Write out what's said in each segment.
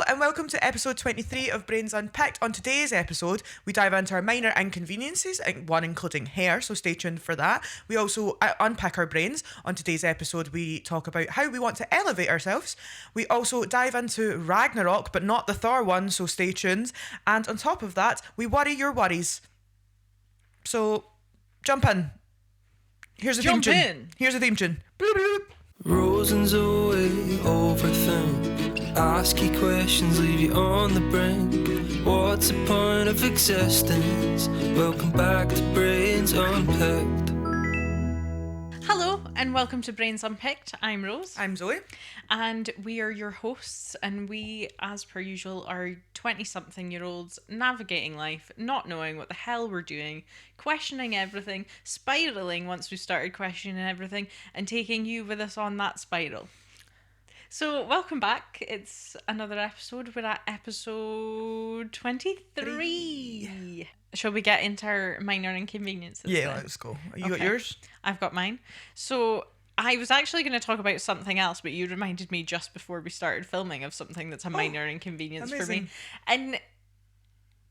and welcome to episode 23 of Brains Unpicked. On today's episode, we dive into our minor inconveniences, one including hair, so stay tuned for that. We also unpick our brains. On today's episode, we talk about how we want to elevate ourselves. We also dive into Ragnarok, but not the Thor one, so stay tuned. And on top of that, we worry your worries. So, jump in. Here's the theme tune. Here's the theme tune. Bloop, bloop. Rose and Zoe overthink, ask you questions, leave you on the brink. What's the point of existence? Welcome back to Brains Unpicked. Hello and welcome to Brains Unpicked. I'm Rose. I'm Zoe. And we are your hosts, and we, as per usual, are 20-something-year-olds navigating life, not knowing what the hell we're doing, questioning everything, spiraling once we started questioning everything, and taking you with us on that spiral. So, welcome back. It's another episode. We're at episode 23. Shall we get into our minor inconveniences? Yeah, then? let's go. You got yours? I've got mine. So, I was actually going to talk about something else, but you reminded me just before we started filming of something that's a minor inconvenience for me. And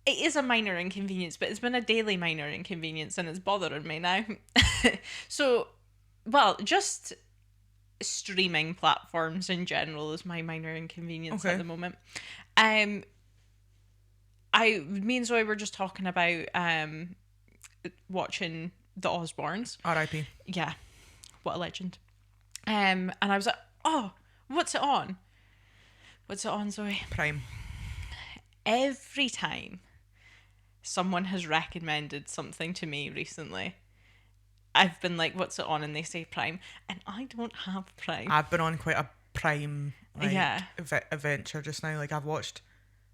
it is a minor inconvenience, but it's been a daily minor inconvenience and it's bothering me now. So, well, just streaming platforms in general is my minor inconvenience at the moment. Me and Zoe were just talking about watching The Osbournes. R.I.P. Yeah. What a legend. And I was like, oh, what's it on? What's it on, Zoe? Prime. Every time someone has recommended something to me recently, I've been like, what's it on? And they say Prime. And I don't have Prime. I've been on quite a Prime adventure just now. Like, I've watched...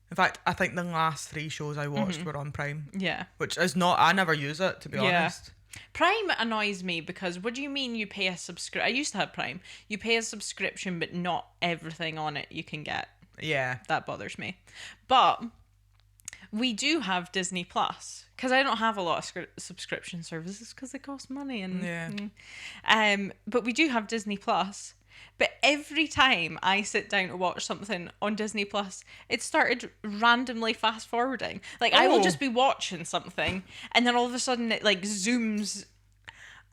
In fact, I think the last 3 shows I watched were on Prime. Yeah. Which is not... I never use it, to be honest. Prime annoys me because what do you mean you pay a subscription? I used to have Prime. You pay a subscription, but not everything on it you can get. Yeah. That bothers me. But we do have Disney Plus because I don't have a lot of subscription services because they cost money. But we do have Disney Plus. But every time I sit down to watch something on Disney Plus, it started randomly fast forwarding. Like, I will just be watching something, and then all of a sudden it, like, zooms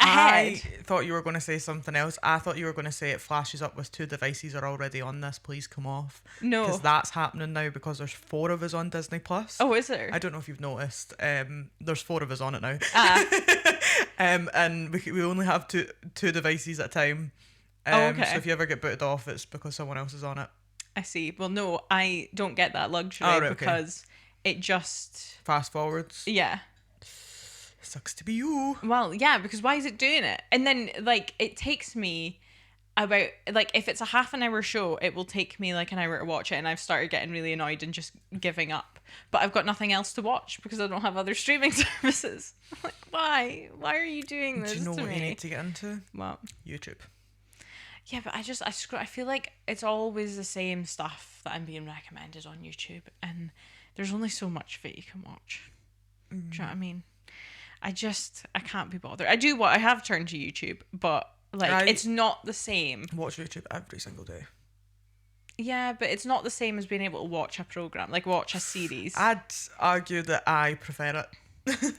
ahead. I thought you were going to say something else. I thought you were going to say it flashes up with 2 devices are already on this. Please come off. No. Because that's happening now because there's 4 of us on Disney Plus. Oh, is there? I don't know if you've noticed. There's 4 of us on it now. And we only have two devices at a time. So if you ever get booted off, it's because someone else is on it. I see. Well, no, I don't get that luxury because it just... Fast forwards. Yeah. Sucks to be you. Well, yeah, because why is it doing it? And then, like, it takes me about... Like, if it's a half an hour show, it will take me, like, an hour to watch it, and I've started getting really annoyed and just giving up. But I've got nothing else to watch because I don't have other streaming services. I'm like, why? Why are you doing this to me? Do you know what you need to get into? What? YouTube. Yeah, but I feel like it's always the same stuff that I'm being recommended on YouTube, and there's only so much of it you can watch. Do you know what I mean? I can't be bothered. I have turned to YouTube, but like it's not the same. Watch YouTube every single day. Yeah, but it's not the same as being able to watch a program, like watch a series. I'd argue that I prefer it.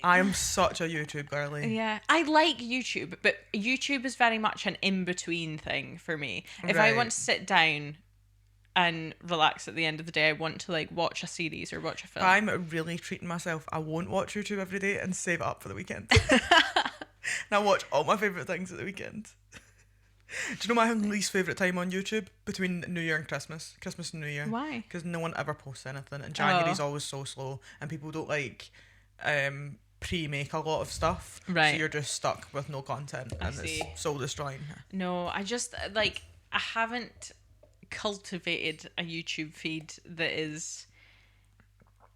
I am such a YouTube girly. Yeah, I like YouTube, but YouTube is very much an in-between thing for me. If I want to sit down and relax at the end of the day, I want to like watch a series or watch a film. I'm really treating myself. I won't watch YouTube every day and save it up for the weekend. And I watch all my favourite things at the weekend. Do you know my least favourite time on YouTube? Between New Year and Christmas. Christmas and New Year. Why? Because no one ever posts anything. And January's always so slow. And people don't like... pre-make a lot of stuff, right? So you're just stuck with no content, and it's soul destroying. No, I just I haven't cultivated a YouTube feed that is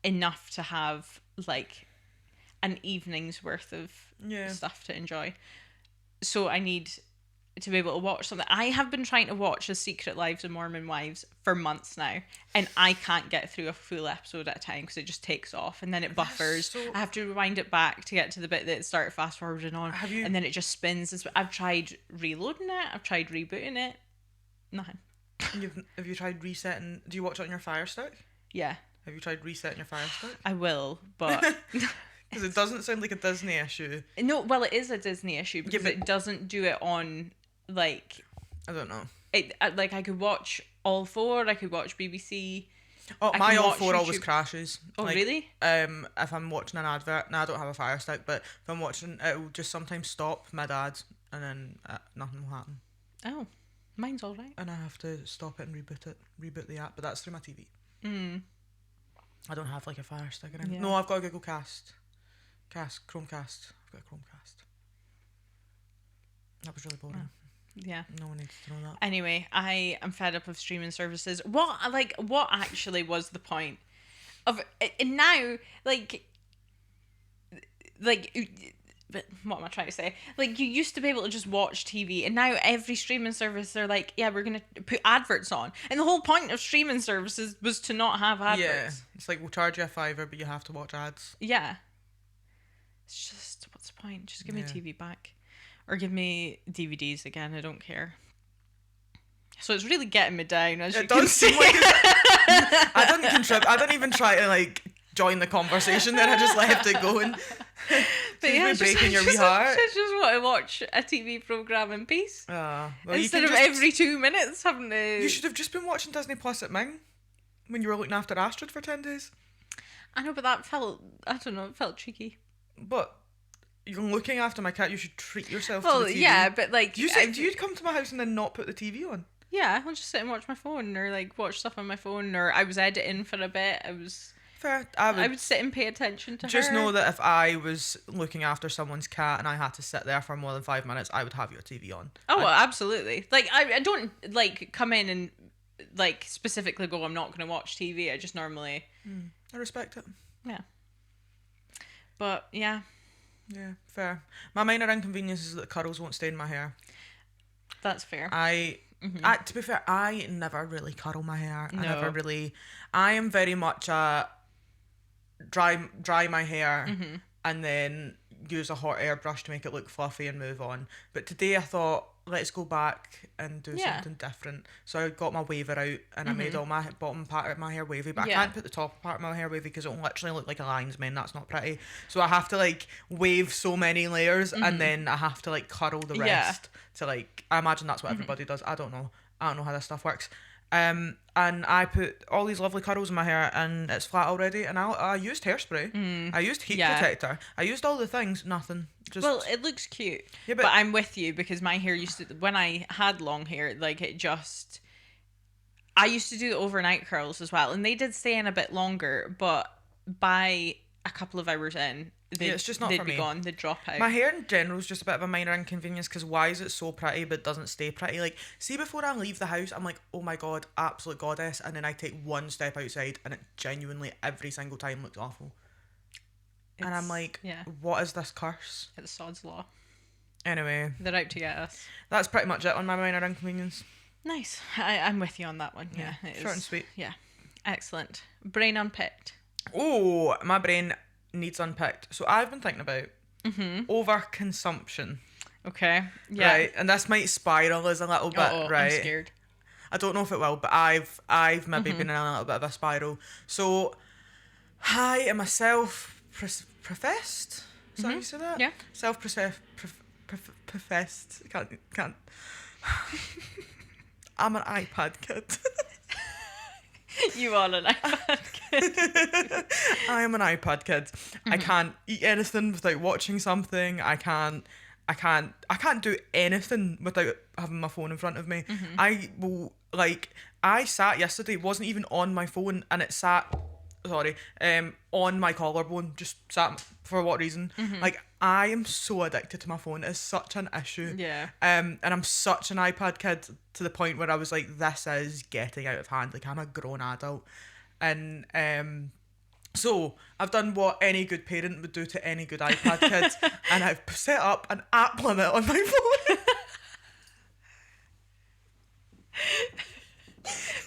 enough to have like an evening's worth of stuff to enjoy. So I need to be able to watch something. I have been trying to watch The Secret Lives of Mormon Wives for months now, and I can't get through a full episode at a time because it just takes off and then it buffers. I have to rewind it back to get to the bit that it started fast forwarding on, and then it just spins. I've tried reloading it, I've tried rebooting it, nothing. Have you tried resetting? Do you watch it on your Fire Stick? Yeah, Have you tried resetting your Fire Stick? I will, but Because it doesn't sound like a Disney issue. no. Well, it is a Disney issue because but- it doesn't do it on like I don't know. it. Like I could watch All 4. I could watch BBC. Oh, I my can All watch 4 always YouTube. crashes. Oh, Like, really? If I'm watching an advert, now I don't have a Fire Stick, but if I'm watching, it'll just sometimes stop mid-ad, and then nothing will happen. Oh, mine's all right. And I have to stop it and reboot the app, but that's through my TV. Mm. I don't have like a Fire Stick or anything. Yeah. No, I've got a Google Chromecast. I've got a Chromecast. That was really boring. Yeah. No one needs to know that. Anyway, I am fed up of streaming services. What actually was the point of and now like but what am I trying to say? Like, you used to be able to just watch TV, and now every streaming service, they're like, yeah, we're gonna put adverts on, and the whole point of streaming services was to not have adverts. Yeah, it's like we'll charge you a $5, but you have to watch ads. Yeah. It's just, what's the point? Just give me Yeah. TV back, or give me DVDs again. I don't care. So it's really getting me down, as you It can does see. seem like I didn't contribute. I didn't even try to like join the conversation. Then I just left it going. But Seems to be breaking your wee heart. I just want to watch a TV program in peace Well, instead of every 2 minutes having to. You should have just been watching Disney Plus at Ming when you were looking after Astrid for 10 days. I know, but that felt, I don't know, it felt cheeky. But you're looking after my cat. You should treat yourself Well, to the TV. yeah, but like, Do you come to my house and then not put the TV on? yeah, I'll just sit and watch my phone, or like watch stuff on my phone, or I was editing for a bit. Fair. I would sit and pay attention to just her. know that if I was looking after someone's cat and I had to sit there for more than 5 minutes, I would have your TV on. Oh, well, absolutely. Like, I don't like come in and like specifically go, I'm not going to watch TV. I just normally. I respect it. Yeah. But yeah, Yeah, fair. My minor inconvenience is that the curls won't stay in my hair. that's fair. To be fair, I never really curl my hair. No. I am very much a dry my hair and then use a hot airbrush to make it look fluffy and move on. But today I thought, let's go back and do Yeah. something different. So I got my waver out and I made all my bottom part of my hair wavy, but Yeah. I can't put the top part of my hair wavy because it'll literally look like a lion's mane. That's not pretty. So I have to like wave so many layers and then I have to like curl the Yeah. rest to like, I imagine that's what everybody does. I don't know how this stuff works. And I put all these lovely curls in my hair and it's flat already, and I used hairspray. I used heat Yeah. protector. I used all the things, nothing. Just Well, it looks cute. Yeah, but but- I'm with you because my hair used to, when I had long hair, like it just, I used to do the overnight curls as well, and they did stay in a bit longer, but by a couple of hours in, it's just not they'd for be me. gone, they'd drop out. my hair in general is just a bit of a minor inconvenience because why is it so pretty but doesn't stay pretty? Like, see, before I leave the house, I'm like, oh my god, absolute goddess, and then I take one step outside and it genuinely every single time looks awful. And I'm It's- like, yeah, what is this curse? it's sod's law. Anyway, They're out to get us. that's pretty much it on my minor inconvenience. Nice. I'm with you on that one. Yeah, it short and is. sweet. Yeah, excellent. Brain unpicked. Oh, my brain needs unpicked. So I've been thinking about overconsumption. Okay. Yeah. Right, and this might spiral us a little bit, Uh-oh, right? I'm scared. I don't know if it will, but I've maybe been in a little bit of a spiral. So, I am a self-professed. Is that how you say that? Yeah. Self-professed. Can't. I'm an iPad kid. You are an iPad kid. I am an iPad kid. I can't eat anything without watching something. I can't do anything without having my phone in front of me. I will I sat yesterday, wasn't even on my phone, and it sat on my collarbone, just sat for what reason? Like, I am so addicted to my phone. It's such an issue. Yeah. And I'm such an iPad kid to the point where I was like, this is getting out of hand. Like, I'm a grown adult. And so I've done what any good parent would do to any good iPad kid, and I've set up an app limit on my phone.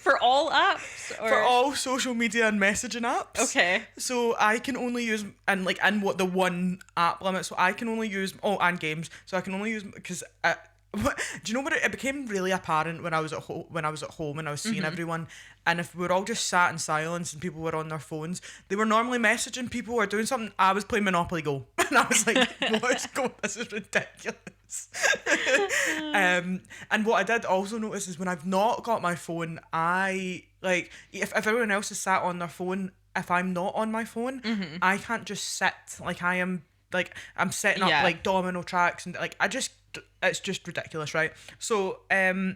For all apps? Or... For all social media and messaging apps. Okay. So I can only use, and what the one app limit, so I can only use, and games, so I can only use, because do you know what it became really apparent when I was at home and I was seeing everyone, and if we were all just sat in silence and people were on their phones, they were normally messaging people or doing something. I was playing Monopoly Go, and I was like, what is going, this is ridiculous. And what I did also notice is when I've not got my phone, I like, if everyone else is sat on their phone, if I'm not on my phone, I can't just sit. Like I am, like I'm setting up like domino tracks and like it's just ridiculous, right? So I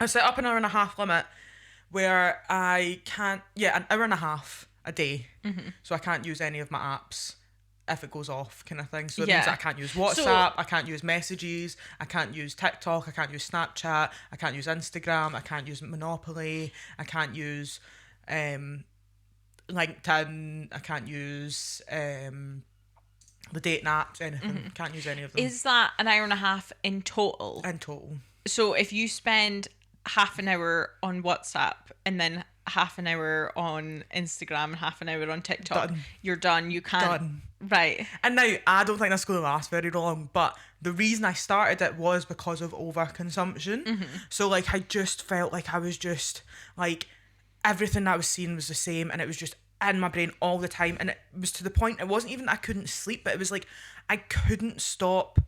set up an hour and a half limit where I can't, an hour and a half a day. So I can't use any of my apps if it goes off, kind of thing. So it means that I can't use WhatsApp, I can't use messages, I can't use TikTok, I can't use Snapchat, I can't use Instagram, I can't use Monopoly, I can't use LinkedIn, I can't use the dating apps, anything. Can't use any of them. Is that an hour and a half in total? In total. So if you spend half an hour on WhatsApp and then half an hour on Instagram and half an hour on TikTok, you're done. You can't. Done. Right. And now, I don't think that's going to last very long, but the reason I started it was because of overconsumption. So, like, I just felt like I was just, like, everything I was seeing was the same, and it was just in my brain all the time, and it was to the point, it wasn't even that I couldn't sleep, but it was like, I couldn't stop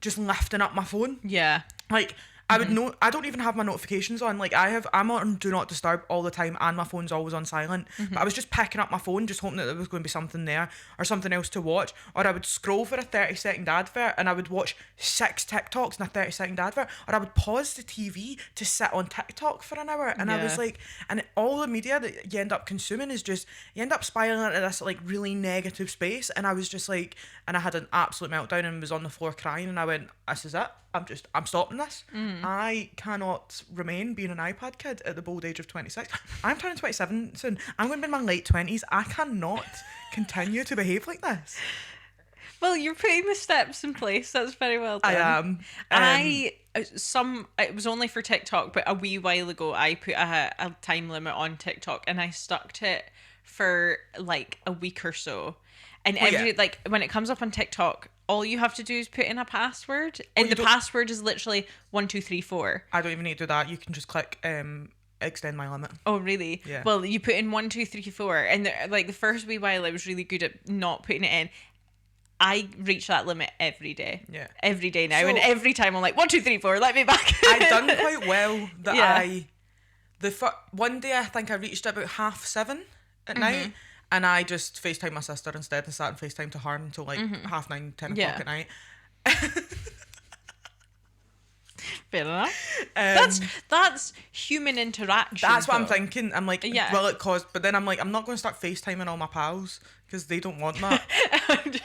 just lifting up my phone. Yeah. Like, I would know, I don't even have my notifications on. Like, I'm on Do Not Disturb all the time, and my phone's always on silent. But I was just picking up my phone, just hoping that there was going to be something there or something else to watch. Or I would scroll for a 30-second advert, and I would watch 6 TikToks in a 30-second advert. Or I would pause the TV to sit on TikTok for an hour. And I was like, and all the media that you end up consuming is just, you end up spiraling into this like really negative space. And I was just like, and I had an absolute meltdown and was on the floor crying, and I went, this is it. I'm stopping this. I cannot remain being an iPad kid at the bold age of 26. I'm turning 27 soon. I'm going to be in my late 20s. I cannot continue to behave like this. Well, you're putting the steps in place. That's very well done. I am. It was only for TikTok, but a wee while ago I put a time limit on TikTok, and I stuck to it for like a week or so. And like when it comes up on TikTok, all you have to do is put in a password, and the password is literally 1234. I don't even need to do that. You can just click extend my limit. Oh, really? Yeah. Well, you put in 1234, and like the first wee while I was really good at not putting it in. I reach that limit every day. Yeah. Every day now, and every time I'm like 1234, let me back. I've done quite well. One day I think I reached about 7:30 at night. And I just FaceTime my sister instead and sat and FaceTime to her until like 9:30, 10 o'clock at night. Fair enough. That's human interaction. That's what I'm thinking. I'm like, will it cause... But then I'm like, I'm not going to start FaceTiming all my pals because they don't want that.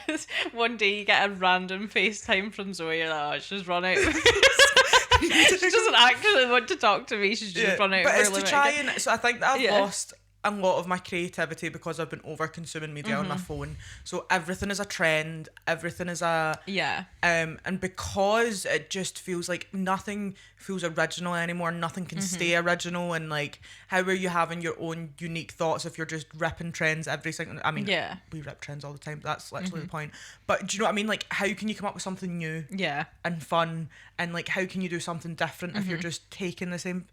Just one day you get a random FaceTime from Zoe, you're like, oh, she's run out. She doesn't actually want to talk to me. She's just run out. But of her it's to limit try again. and... So I think that I've lost a lot of my creativity because I've been over consuming media on my phone. So everything is a trend, everything is a and because it just feels like nothing feels original anymore, nothing can stay original, and like how are you having your own unique thoughts if you're just ripping trends every single... I mean, we rip trends all the time, but that's literally the point. But do you know what I mean? Like, how can you come up with something new and fun, and like how can you do something different if you're just taking the same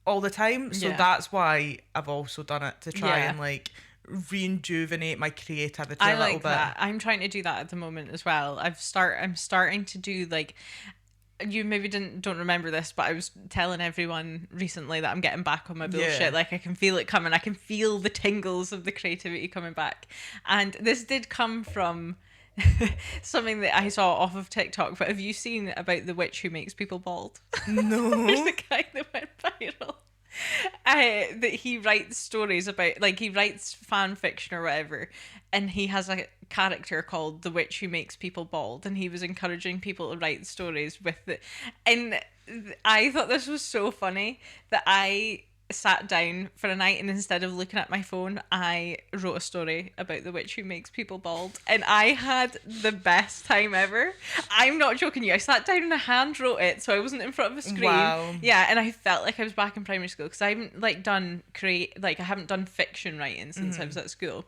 all the time? So that's why I've also done it, to try and like rejuvenate my creativity a little bit. That. I'm trying to do that at the moment as well. I'm starting to do like, you maybe don't remember this, but I was telling everyone recently that I'm getting back on my bullshit. Like I can feel it coming. I can feel the tingles of the creativity coming back. And this did come from something that I saw off of TikTok. But have you seen about the witch who makes people bald? No. There's the guy that went viral. That he writes stories about, like he writes fan fiction or whatever, and he has a character called the witch who makes people bald, and he was encouraging people to write stories with it. And I thought this was so funny that I sat down for a night, and instead of looking at my phone, I wrote a story about the witch who makes people bald, and I had the best time ever. I'm not joking you. I sat down and I hand wrote it, so I wasn't in front of a screen. Wow. Yeah, and I felt like I was back in primary school, because I haven't I haven't done fiction writing since I was at school.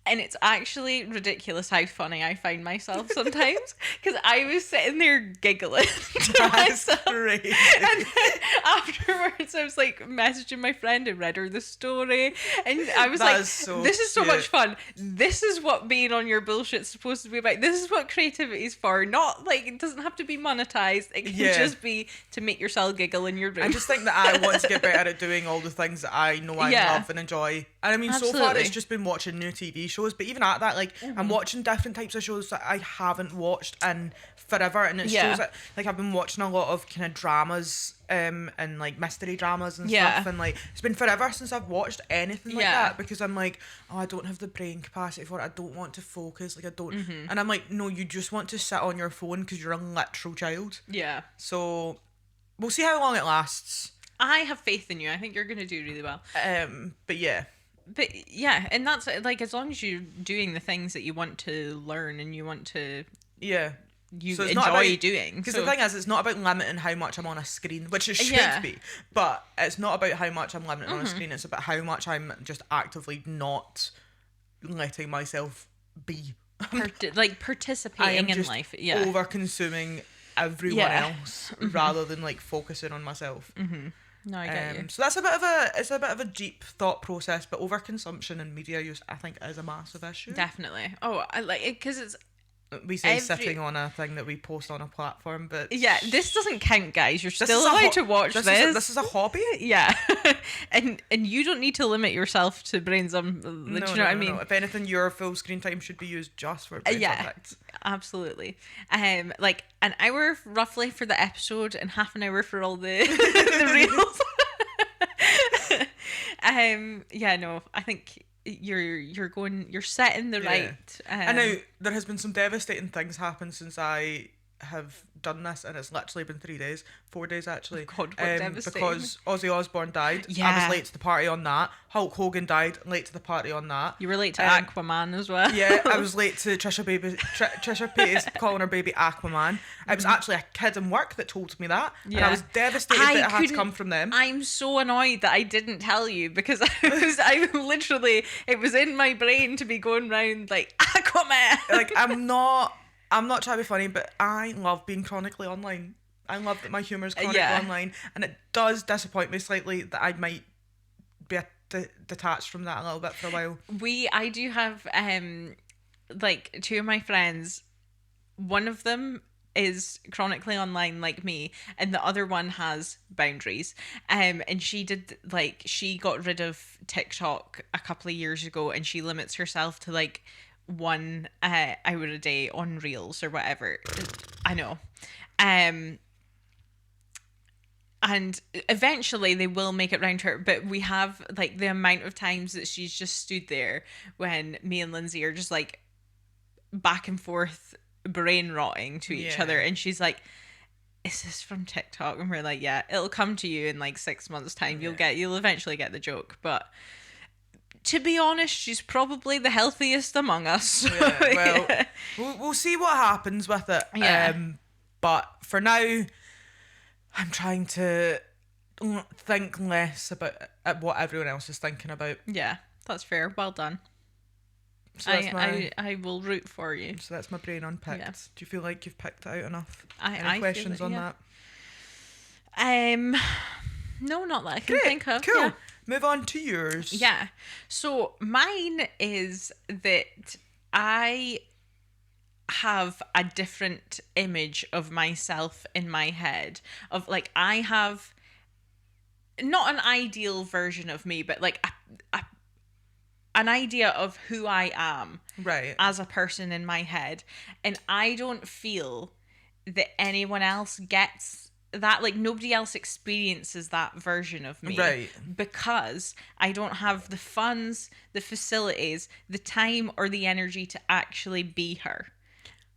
And it's actually ridiculous how funny I find myself sometimes, because I was sitting there giggling to That's myself. great. And then afterwards, I was like messaging my friend and read her the story, and I was That like, is so "This is so cute. much fun. This is what being on your bullshit's supposed to be about. This is what creativity is for. Not like it doesn't have to be monetized. It can Yeah. just be to make yourself giggle in your room." I just think that I want to get better at doing all the things that I know I Yeah. love and enjoy. And I mean, so far Absolutely. it's just been watching new TV shows, but even at that, like, I'm watching different types of shows that I haven't watched in forever, and it's Yeah. shows that, like, I've been watching a lot of kind of dramas, and like mystery dramas and Yeah. stuff, and like it's been forever since I've watched anything like Yeah. that, because I'm like, oh, I don't have the brain capacity for it. I don't want to focus. Like, I don't, Mm-hmm. and I'm like, no, you just want to sit on your phone because you're a literal child. Yeah. So we'll see how long it lasts. I have faith in you. I think you're gonna do really well. But yeah. But yeah, and that's like, as long as you're doing the things that you want to learn and you want to, Yeah. you So it's not enjoy about- doing. Because So, the thing is, it's not about limiting how much I'm on a screen, which it should Yeah. be, but it's not about how much I'm limiting on a screen. It's about how much I'm just actively not letting myself be. like I am participating in just life. Yeah. over consuming everyone Yeah. else rather than like focusing on myself. No, I get you. So that's it's a bit of a deep thought process, but overconsumption and media use, I think, is a massive issue. Definitely. Oh, I like it because it's, We say every- sitting on a thing that we post on a platform, but yeah, this doesn't count, guys. You're this still is a allowed to watch this. this. This is a hobby. Yeah. and you don't need to limit yourself to brains on, do you know what I mean? If anything, your full screen time should be used just for brain Yeah. contact. Absolutely. Like an hour roughly for the episode and half an hour for all the the reels. Yeah, no, I think you're setting the Yeah. right. I know there has been some devastating things happen since I have done this, and it's literally been 4 days actually. God, what devastating. Because Ozzy Osbourne died. I Yeah. was late to the party on that. Hulk Hogan died, late to the party on that. You relate to Um, Aquaman as well. Yeah, I was late to Trisha Paytas calling her baby Aquaman. It was actually a kid in work that told me that, and I Yeah. was devastated that it had to couldn't- come from them. I'm so annoyed that I didn't tell you, because I literally, it was in my brain to be going round like Aquaman. Like, I'm not trying to be funny, but I love being chronically online. I love that my humour is chronically Yeah. online, and it does disappoint me slightly that I might be detached from that a little bit for a while. I do have like two of my friends. One of them is chronically online like me, and the other one has boundaries. And she got rid of TikTok a couple of years ago, and she limits herself to like 1 hour a day on Reels or whatever. I know. And eventually they will make it round to her, but we have like the amount of times that she's just stood there when me and Lindsay are just like back and forth brain rotting to each Yeah. other, and she's like, is this from TikTok? And we're like, yeah, it'll come to you in like 6 months time. You'll eventually get the joke. But to be honest, she's probably the healthiest among us. So, Yeah, well, yeah. we'll see what happens with it. Yeah. But for now, I'm trying to think less about what everyone else is thinking about. Yeah, that's fair. Well done. So that's I will root for you. so that's my brain unpicked. Yeah. Do you feel like you've picked it out enough? I Any feel questions it, on yeah. that? No, not that I can Great, think of. cool. Yeah. Move on to yours. Yeah. So mine is that I have a different image of myself in my head, of like, I have not an ideal version of me, but like an idea of who I am Right. as a person in my head, and I don't feel that anyone else gets that. Like, nobody else experiences that version of me, Right. because I don't have the funds, the facilities, the time, or the energy to actually be her,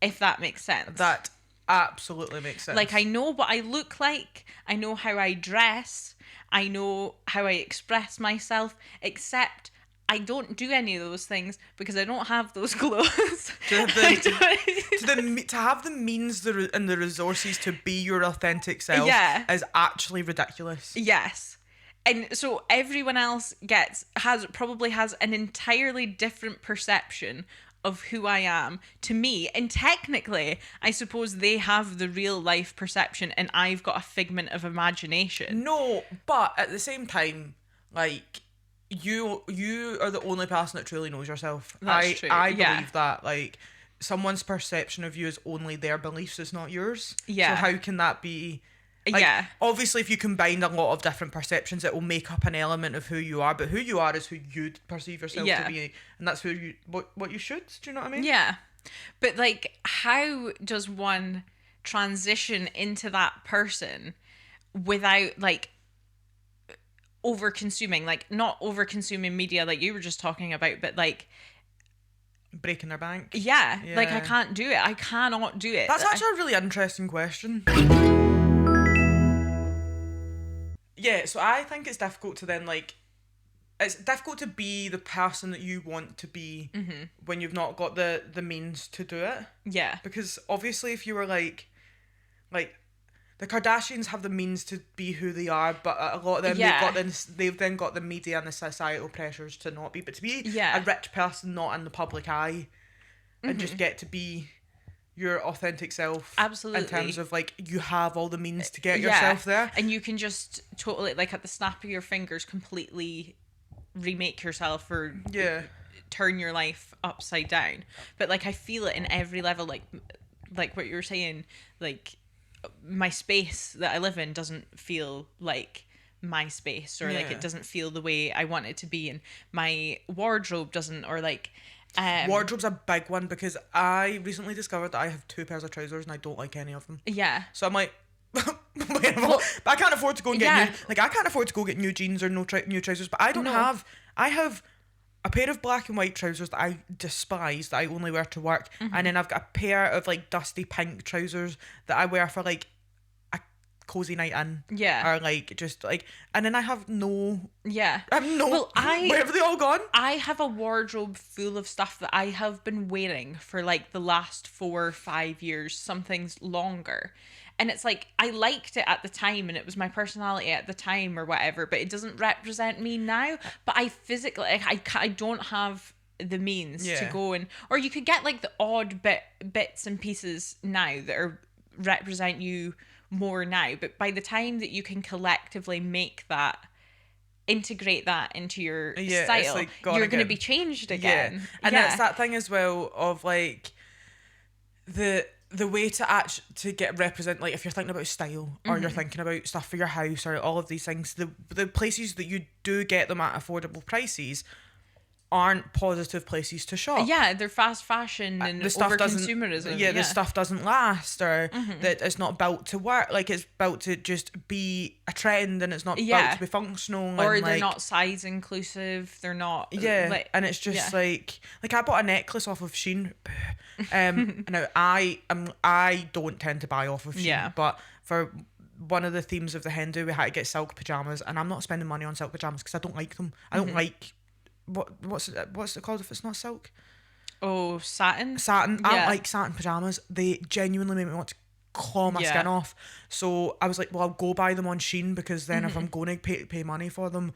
if that makes sense. That absolutely makes sense. Like, I know what I look like, I know how I dress, I know how I express myself, except I don't do any of those things because I don't have those clothes. to have the means and the resources to be your authentic self Yeah. is actually ridiculous. Yes. And so everyone else probably has an entirely different perception of who I am to me. And technically, I suppose they have the real life perception and I've got a figment of imagination. No, but at the same time, like, you are the only person that truly knows yourself. That's true. I Yeah. believe that, like, someone's perception of you is only their beliefs, it's not yours. Yeah. So how can that be? Like, Yeah. obviously, if you combine a lot of different perceptions, it will make up an element of who you are. But who you are is who you perceive yourself Yeah. to be, and that's who you what you should. Do you know what I mean? Yeah. But like, how does one transition into that person without like over consuming, like not over consuming media like you were just talking about, but like Breaking their bank. yeah, like I Yeah. can't do it. I cannot do it. That's actually a really interesting question. Yeah, so I think it's difficult to then, like, it's difficult to be the person that you want to be when you've not got the means to do it. Yeah. Because obviously if you were like the Kardashians have the means to be who they are, but a lot of them Yeah. they've then got the media and the societal pressures to not be. But to be Yeah. a rich person not in the public eye and just get to be your authentic self. Absolutely. In terms of like you have all the means to get Yeah. yourself there. And you can just totally, like at the snap of your fingers, completely remake yourself or Yeah. turn your life upside down. But like I feel it in every level, like what you were saying, like my space that I live in doesn't feel like my space, or like Yeah. it doesn't feel the way I want it to be, and my wardrobe doesn't, or like Wardrobe's a big one because I recently discovered that I have 2 pairs of trousers and I don't like any of them. yeah. So I'm like, but I can't afford to go and get Yeah. new. Like I can't afford to go get new jeans or new trousers. But I don't No. have. I have a pair of black and white trousers that I despise that I only wear to work, and then I've got a pair of like dusty pink trousers that I wear for like a cozy night in. Yeah. Or like just like, and then I have no. Yeah. I have no. Well, where have they all gone? I have a wardrobe full of stuff that I have been wearing for like the last 4 or 5 years, some things longer. And it's like, I liked it at the time and it was my personality at the time or whatever, but it doesn't represent me now. But I physically, like, I don't have the means to Yeah. go and, or you could get like the odd bits and pieces now that are represent you more now. But by the time that you can collectively make that, integrate that into your Yeah, it's style, like you're gonna going to get- be changed Yeah. again. And it's that thing as well of like the way to get represent, like if you're thinking about style or you're thinking about stuff for your house or all of these things, the places that you do get them at affordable prices aren't positive places to shop. Yeah, they're fast fashion and The stuff over doesn't. consumerism. Yeah, the stuff doesn't last, or that it's not built to work. Like it's built to just be a trend, and it's not built Yeah. to be functional. Or and they're like, not size inclusive. They're not. Yeah, like, and it's just yeah. like I bought a necklace off of Shein. Now I don't tend to buy off of Shein, Yeah. but for one of the themes of the Hindu, we had to get silk pajamas, and I'm not spending money on silk pajamas because I don't like them. I don't like what's it called if it's not silk? Oh, satin. Satin. I Yeah. don't like satin pajamas. They genuinely make me want to claw my Yeah. skin off. So I was like, well, I'll go buy them on Shein because then if I'm going to pay money for them,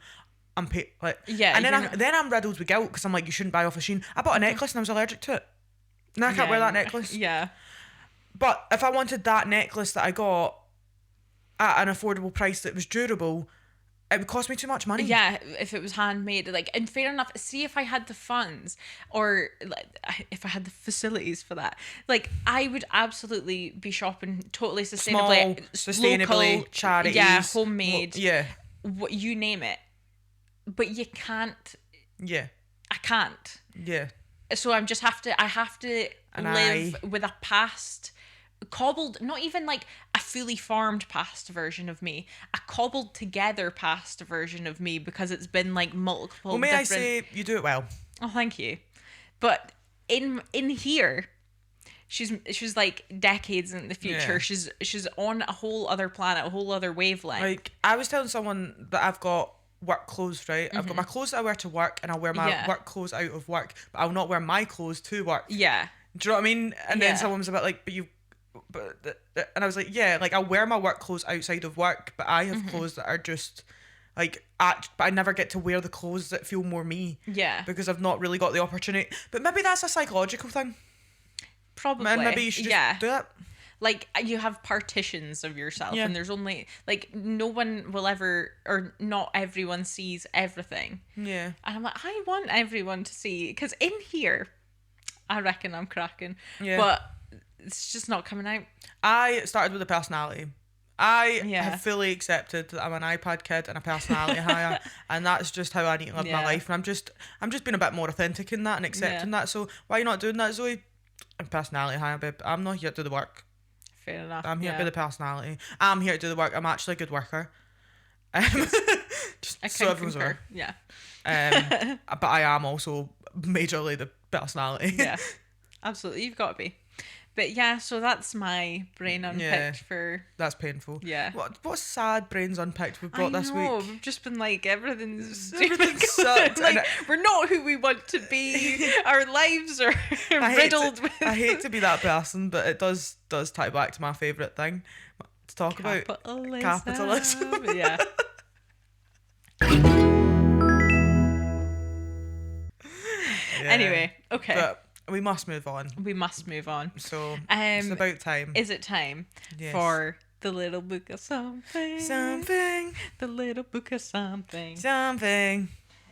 I'm pay like Yeah, And then you're then I'm riddled with guilt because I'm like, you shouldn't buy off of Shein. I bought a necklace and I was allergic to it. Now I can't wear that necklace. Yeah. But if I wanted that necklace that I got at an affordable price that was durable, it would cost me too much money. Yeah, if it was handmade, like, and fair enough. See, if I had the funds, or like, if I had the facilities for that, like, I would absolutely be shopping totally sustainably, sustainably, local, charities, yeah, homemade, yeah, what you name it. But you can't. yeah, I can't. yeah. So I have to And live with a past cobbled, not even like a fully formed past version of me, a cobbled together past version of me, because it's been like multiple. Well, may different... I say you do it well. Oh, thank you. But in here, she's like decades in the future. Yeah. She's on a whole other planet, a whole other wavelength. Like I was telling someone that I've got work clothes, right? I've got my clothes that I wear to work, and I'll wear my Yeah. work clothes out of work, but I'll not wear my clothes to work. Yeah. Do you know what I mean? And Yeah. then someone was a bit like, and I was like, yeah, like I'll wear my work clothes outside of work, but I have clothes that are just Like, but I never get to wear the clothes that feel more me. Yeah. Because I've not really got the opportunity. But maybe that's a psychological thing. Probably. And maybe you should just do it. Like, you have partitions of yourself, and there's only, like, no one will ever, or not everyone sees everything. Yeah. And I'm like, I want everyone to see, because in here, I reckon I'm cracking. Yeah. But it's just not coming out. I started with a personality. I Yeah. have fully accepted that I'm an iPad kid and a personality hire, and that's just how I need to live my life. And I'm just being a bit more authentic in that and accepting that. So why are you not doing that, Zoe? I'm personality hire, babe. I'm not here to do the work. Fair enough. I'm here to be the personality. I'm here to do the work. I'm actually a good worker. Just I so can everyone's concur. aware. Yeah. But I am also majorly the personality. Yeah. Absolutely. You've got to be. But yeah, so that's my brain unpicked for... That's painful. Yeah. What sad brains unpicked we've got this week? We've just been like, everything sucks. Like, we're not who we want to be. Our lives are riddled with... I hate to be that person, but it does tie back to my favourite thing to talk about. Capitalism. Yeah. Anyway, okay. But we must move on. We must move on. So it's about time. Is it time for the little book of something? Something. The little book of something. Something.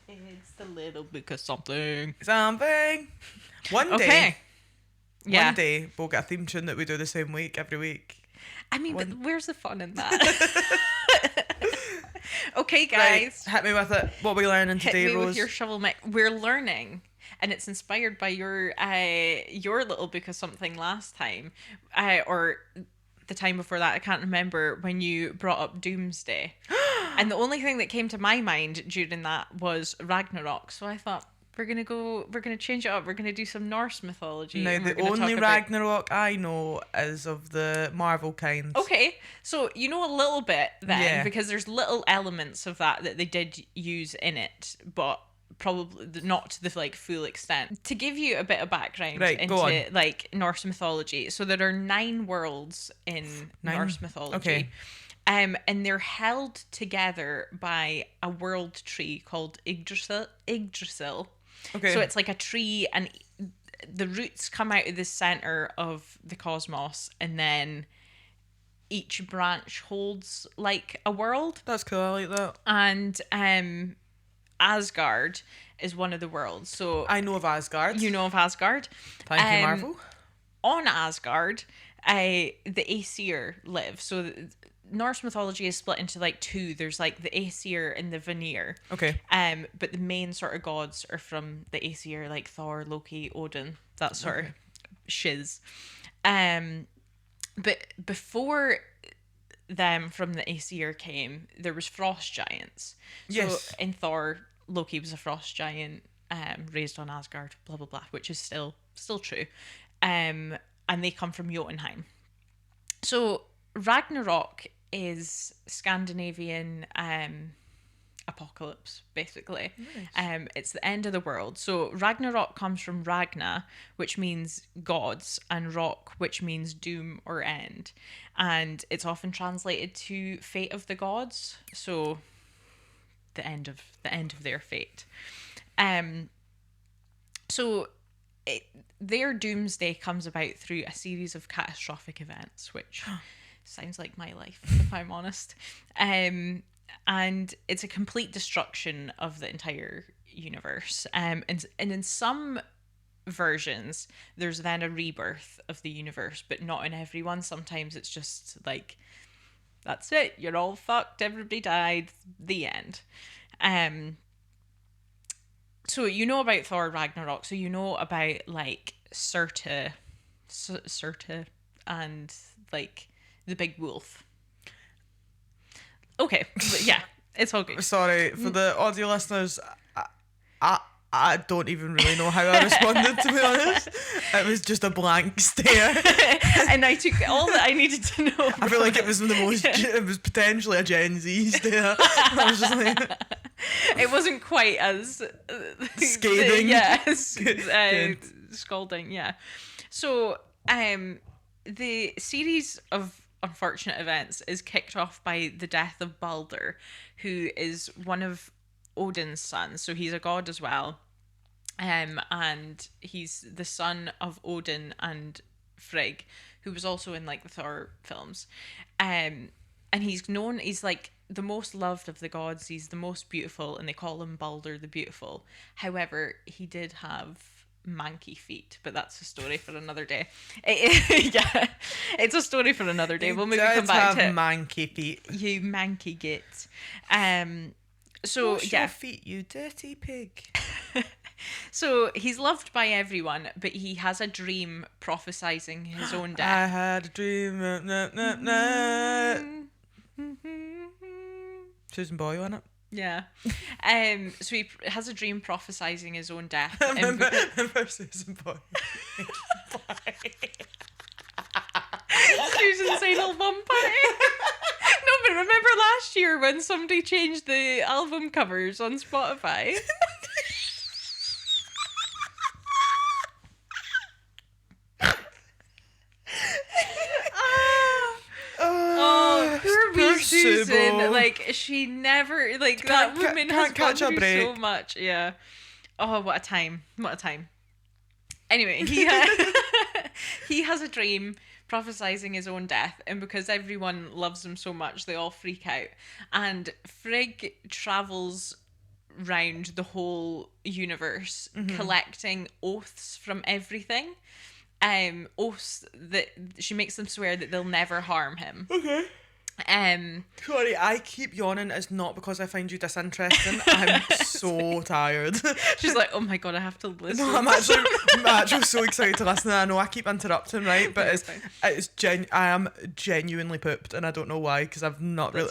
It's the little book of something. Something. One day. Okay. Yeah. One day we'll get a theme tune that we do the same week every week. I mean, but where's the fun in that? Okay, guys. Right, hit me with it. What are we learning today, Hit me Rose? with your shovel mic. We're learning, and it's inspired by your little book of something last time, or the time before that. I can't remember when you brought up Doomsday, and the only thing that came to my mind during that was Ragnarok. So I thought, we're gonna change it up. We're gonna do some Norse mythology. Now, the only Ragnarok I know is of the Marvel kind. Okay, so you know a little bit then, because there's little elements of that they did use in it, but probably not to the like full extent. To give you a bit of background into like Norse mythology, so there are 9 worlds in Norse mythology. Okay. And they're held together by a world tree called Yggdrasil. Okay. So it's like a tree, and the roots come out of the center of the cosmos, and then each branch holds like a world. That's cool. I like that. And Asgard is one of the worlds. So I know of Asgard. You know of Asgard. Thank you, Marvel. On Asgard, the Aesir live. So Norse mythology is split into like 2. There's like the Aesir and the Vanir. Okay. But the main sort of gods are from the Aesir, like Thor, Loki, Odin, that sort of shiz. But before them from the Aesir came, there was frost giants. So in Thor, Loki was a frost giant, raised on Asgard, blah blah blah, which is still true. And they come from Jotunheim. So Ragnarok is Scandinavian apocalypse, basically. Nice. It's the end of the world. So Ragnarok comes from Ragna, which means gods, and rock, which means doom or end. And it's often translated to fate of the gods. So the end of their fate. So their doomsday comes about through a series of catastrophic events, which sounds like my life, if I'm honest. And it's a complete destruction of the entire universe. And in some versions, there's then a rebirth of the universe, but not in everyone. Sometimes it's just like, that's it, you're all fucked, everybody died, the end. So you know about Thor Ragnarok, so you know about like Surta and like the big wolf. Okay, but yeah, it's all good. Sorry for the audio listeners. I don't even really know how I responded, to be honest. It was just a blank stare. And I took all that I needed to know. I feel like it was it was potentially a Gen Z stare. I was just like... It wasn't quite as... scathing. Scalding, yeah. So, the series of unfortunate events is kicked off by the death of Balder, who is one of Odin's sons. So he's a god as well. And he's the son of Odin and Frigg, who was also in like the Thor films. And he's like the most loved of the gods. He's the most beautiful, and they call him Balder the Beautiful. However, he did have manky feet, but that's a story for another day. Yeah, it's a story for another day. We'll maybe come back to manky feet. You manky git. So Wash your feet, you dirty pig. So he's loved by everyone, but he has a dream prophesizing his own death. I had a dream. Susan Boyle in it. Yeah. So he has a dream prophesizing his own death. Remember Susan Boyle. Susan's anal bum party. No, but remember last year when somebody changed the album covers on Spotify? Poor Susan. Like, she never, like, that woman has gone through so much. Yeah. Oh, what a time. What a time. Anyway, he has a dream prophesizing his own death, and because everyone loves him so much, they all freak out. And Frigg travels round the whole universe collecting oaths from everything. Oaths that she makes them swear that they'll never harm him. Okay. Sorry, I keep yawning. It's not because I find you disinteresting. I'm so tired. She's like, oh my god, I have to listen. No, I'm actually so excited to listen. I know I keep interrupting, right? But I am genuinely pooped, and I don't know why, because I've not really.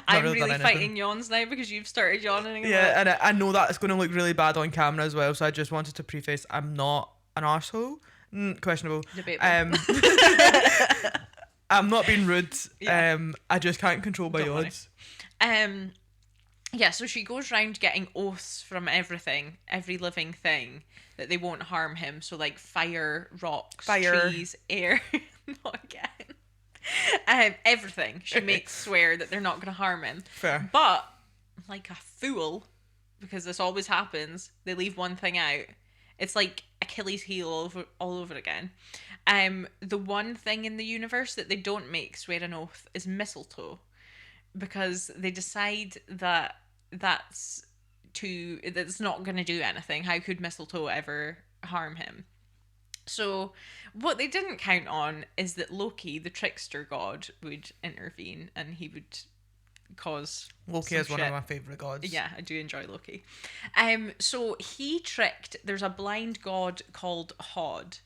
I'm really really fighting yawns now because you've started yawning. Yeah, and I know that it's going to look really bad on camera as well. So I just wanted to preface: I'm not an arsehole. Questionable. Debatable. I'm not being rude. Yeah. I just can't control my odds. Yeah, so she goes round getting oaths from everything, every living thing, that they won't harm him. So like fire, rocks, trees, air. Not again. Everything. She makes swear that they're not going to harm him. Fair. But like a fool, because this always happens, they leave one thing out. It's like Achilles' heel all over again. The one thing in the universe that they don't make swear an oath is mistletoe, because they decide that that's not going to do anything. How could mistletoe ever harm him? So what they didn't count on is that Loki, the trickster god, would intervene, and he would cause Loki is one of my favourite gods. Yeah, I do enjoy Loki. So there's a blind god called Hod,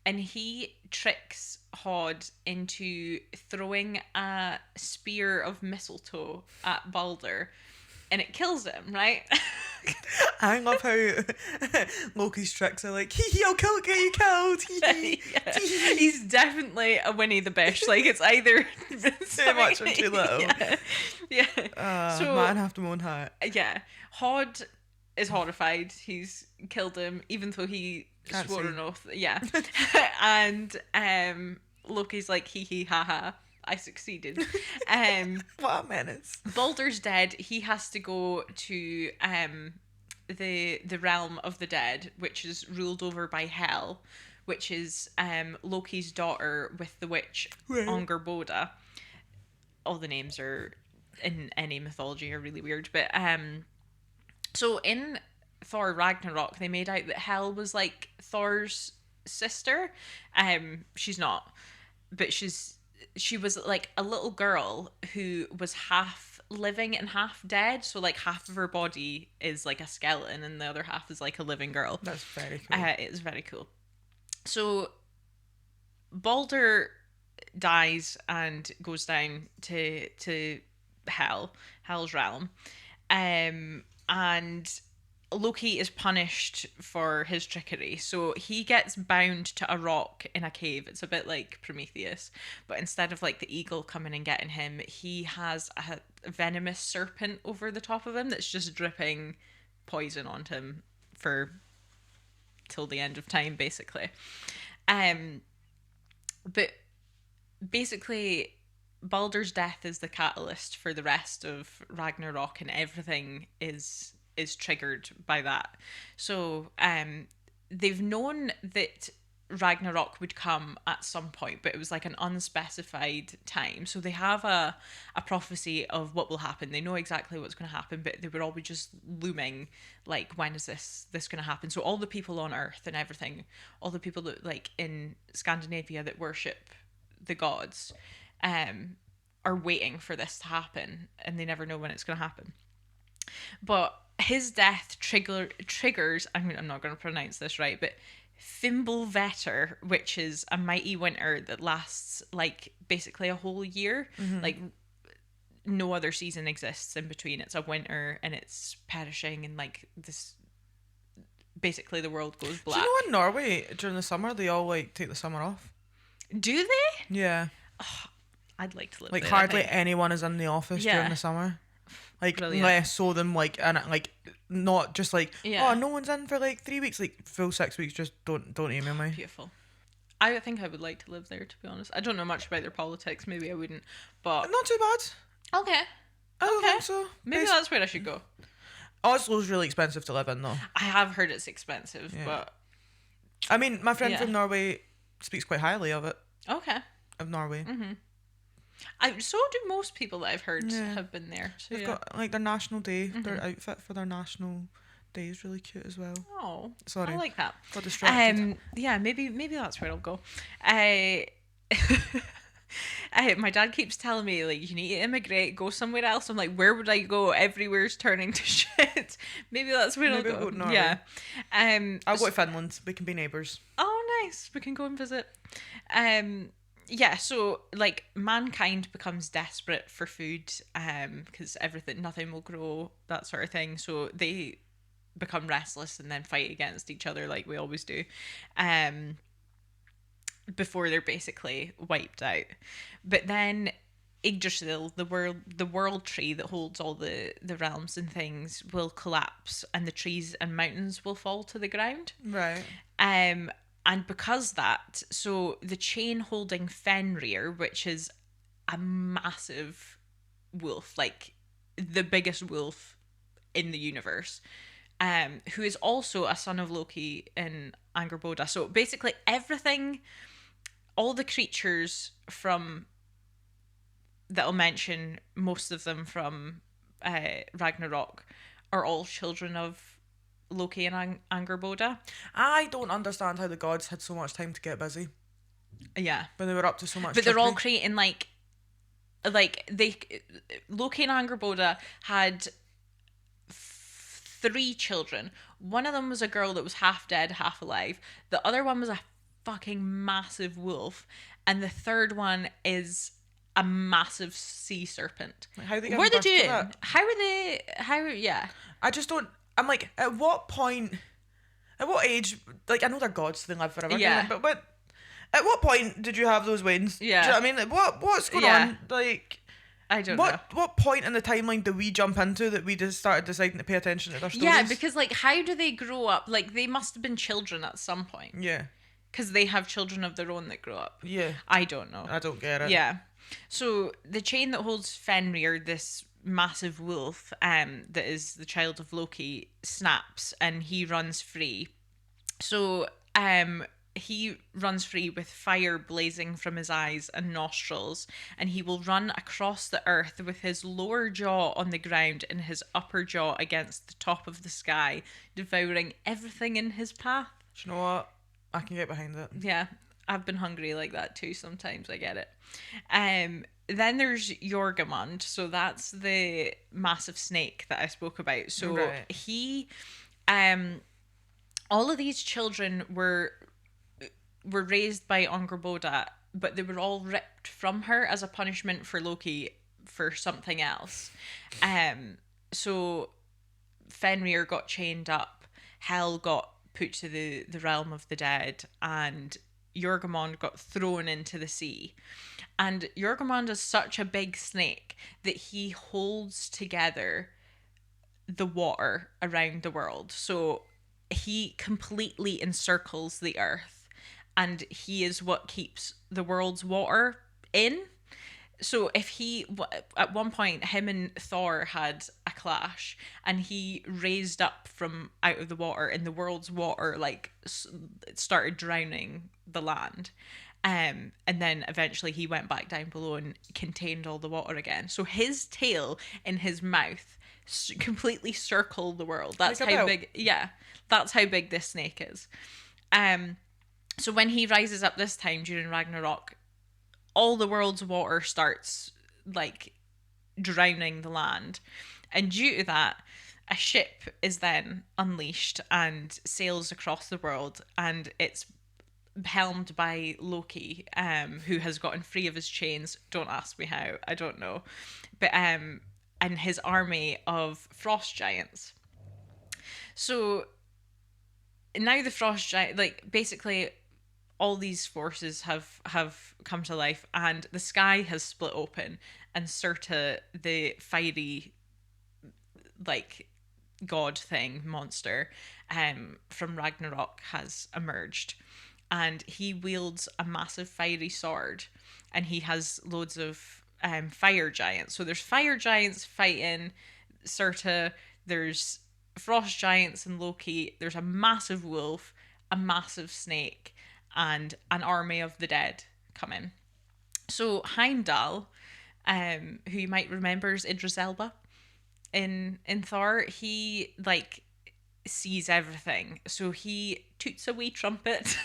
and he tricks Hod into throwing a spear of mistletoe at Balder, and it kills him, right? I love how Loki's tricks are like, I'll get you killed. Yeah. He's definitely a Winnie the Bish. Like, it's either too much or too little. Yeah. So, man after my own heart. Yeah. Hod is horrified. He's killed him, even though he swore an oath. Yeah. And Loki's like, ha ha. I succeeded. What a menace. Balder's dead. He has to go to the realm of the dead, which is ruled over by Hel, which is Loki's daughter with the witch Angerboda. All the names are in any mythology are really weird, but so in Thor Ragnarok they made out that Hel was like Thor's sister. She's not, but she was like a little girl who was half living and half dead. So like half of her body is like a skeleton and the other half is like a living girl. That's very cool. It's very cool. So Balder dies and goes down to Hel's realm. And Loki is punished for his trickery. So he gets bound to a rock in a cave. It's a bit like Prometheus, but instead of like the eagle coming and getting him, he has a venomous serpent over the top of him that's just dripping poison onto him till the end of time, basically. But basically Baldur's death is the catalyst for the rest of Ragnarok, and everything is triggered by that. So they've known that Ragnarok would come at some point, but it was like an unspecified time. So they have a prophecy of what will happen. They know exactly what's going to happen, but they were always just looming, like, when is this going to happen? So all the people on Earth and everything, all the people that, like, in Scandinavia that worship the gods, are waiting for this to happen, and they never know when it's going to happen. But his death triggers, I'm not going to pronounce this right, but Fimbulvetter, which is a mighty winter that lasts, like, basically a whole year. Like, no other season exists in between. It's a winter, and it's perishing, and, like, this... Basically, the world goes black. Do you know in Norway, during the summer, they all, like, take the summer off? Do they? Yeah. Oh, I'd like to live like, there. hardly anyone is in the office during the summer. Like, Brilliant. less so than, like, and like, not just like, Yeah. oh, no one's in for like 3 weeks, like full 6 weeks. Just don't email me. Beautiful. I think I would like to live there, to be honest. I don't know much about their politics. Maybe I wouldn't, but Not too bad. okay. I don't think so. Maybe that's where I should go. Oslo's really expensive to live in, though. I have heard it's expensive, but I mean, my friend Yeah. from Norway speaks quite highly of it. okay. Of Norway. So do most people that I've heard have been there. So They've yeah. got like their national day. Their outfit for their national day is really cute as well. Oh, Sorry. I like that. Got distracted. Yeah, maybe that's where I'll go. My dad keeps telling me, like, you need to immigrate, go somewhere else. I'm like, where would I go? Everywhere's turning to shit. Maybe that's where Maybe I'll we'll go. go to Norway. Yeah. I'll go to Finland. We can be neighbours. Oh, nice. We can go and visit. Yeah, so, like, mankind becomes desperate for food, because nothing will grow, that sort of thing. So they become restless and then fight against each other like we always do. Before they're basically wiped out. But then Yggdrasil, the world tree that holds all the realms and things, will collapse, and the trees and mountains will fall to the ground. Right. And because that, so the chain holding Fenrir, which is a massive wolf, like the biggest wolf in the universe, who is also a son of Loki in Angerboda. So basically everything, all the creatures from that I'll mention, most of them from Ragnarok, are all children of Loki and Angerboda. I don't understand how the gods had so much time to get busy Yeah. when they were up to so much. But they're all trickery. creating like Loki and Angerboda had 3 children. One of them was a girl that was half dead, half alive. The other one was a fucking massive wolf, and the third one is a massive sea serpent. Like, how are they What are they giving birth to doing? that? Yeah. I just don't. I'm like, at what point, at what age? Like, I know they're gods, so they live forever. Yeah. But at what point did you have those wins? Yeah. Do you know what I mean? Like, what's going Yeah. on? Like, I don't know. what point in the timeline do we jump into that we just started deciding to pay attention to their stories? Yeah, because like, how do they grow up? Like, they must have been children at some point, Yeah. because they have children of their own that grow up. Yeah. I don't know. I don't get it. Yeah. So the chain that holds Fenrir, this massive wolf, that is the child of Loki, snaps and he runs free. So he runs free with fire blazing from his eyes and nostrils, and he will run across the earth with his lower jaw on the ground and his upper jaw against the top of the sky, devouring everything in his path. Do you know what? I can get behind it. Yeah, I've been hungry like that too sometimes. I get it. Then there's Jorgamund. So that's the massive snake that I spoke about. So Right. he, all of these children were raised by Angerboda, but they were all ripped from her as a punishment for Loki for something else. So Fenrir got chained up, Hel got put to the realm of the dead, and Jorgamund got thrown into the sea. And Jorgamund is such a big snake that he holds together the water around the world. So he completely encircles the earth, and he is what keeps the world's water in. so if at one point him and Thor had a clash, and he raised up from out of the water, and the world's water like started drowning the land, and then eventually he went back down below and contained all the water again. So his tail in his mouth completely circled the world. That's Like a how belt. big. Yeah, that's how big this snake is. So when he rises up this time during Ragnarok, all the world's water starts like drowning the land, and due to that, a ship is then unleashed and sails across the world, and it's helmed by Loki, who has gotten free of his chains. Don't ask me how, I don't know, but and his army of frost giants. So now the frost giant, like basically all these forces have come to life, and the sky has split open, and Surta, the fiery like god thing monster from Ragnarok, has emerged, and he wields a massive fiery sword, and he has loads of fire giants. So there's fire giants fighting Surta, there's frost giants and Loki, there's a massive wolf, a massive snake, and an army of the dead coming. So Heimdall, who you might remember is Idris Elba in Thor, he like sees everything. So he toots a wee trumpet